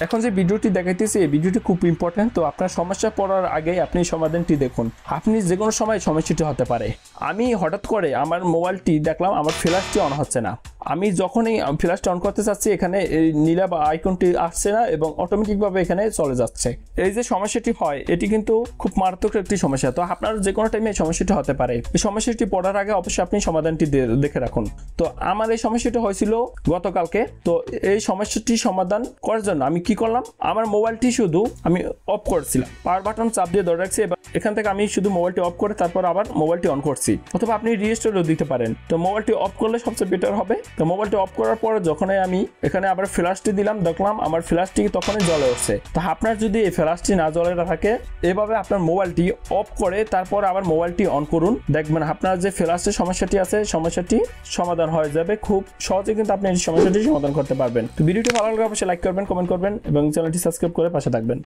এখন যে ভিডিওটি দেখাইতেছি এই ভিডিওটি খুব ইম্পর্টেন্ট। তো আপনার সমস্যা পড়ার আগেই আপনি সমাধানটি দেখুন। আপনি যে কোনো সময় সমস্যাটি হতে পারে। আমি হঠাৎ করে আমার মোবাইলটি দেখলাম আমার ফ্ল্যাশটি অন হচ্ছে না। আমি যখনই ফ্ল্যাশটি অন করতে চাচ্ছি এখানে এই নীলা বা আইকনটি আসছে না এবং অটোমেটিকভাবে এখানে চলে যাচ্ছে। এই যে সমস্যাটি হয় এটি কিন্তু খুব মারাত্মক একটি সমস্যা। তো আপনার যে কোনো টাইমে এই সমস্যাটি হতে পারে। এই সমস্যাটি পড়ার আগে অবশ্যই আপনি সমাধানটি দেখে রাখুন। তো আমার এই সমস্যাটি হয়েছিল গতকালকে। তো এই সমস্যাটি সমাধান করার জন্য আমি কি করলাম, আমার মোবাইলটি শুধু আমি অফ করেছিলাম, পাওয়ার বাটন চাপ দিয়ে ধরে রাখছি। এবার এখান থেকে আমি শুধু মোবাইলটি অফ করে তারপর আবার মোবাইলটি অন করছি, অথবা আপনি রিস্টার্টও দিতে পারেন। তো মোবাইলটি অফ করলে সবচেয়ে বেটার হবে। তো মোবাইলটি অফ করার পর যখনই আমি এখানে আবার ফ্ল্যাশটি দিলাম, দেখলাম আমার ফ্ল্যাশটি তখনই জ্বলে উঠছে। তো আপনার যদি এই ফ্ল্যাশটি না জ্বলে থাকে, এভাবে আপনার মোবাইলটি অফ করে তারপর আবার মোবাইলটি অন করুন, দেখবেন আপনার যে ফ্ল্যাশের সমস্যাটি আছে সমস্যাটি সমাধান হয়ে যাবে। খুব সহজে কিন্তু আপনি এই সমস্যাটি সমাধান করতে পারবেন। তো ভিডিওটি ভালো লাগলে অবশ্যই লাইক করবেন, কমেন্ট করবেন এবং চ্যানেলটি সাবস্ক্রাইব করে পাশে থাকবেন।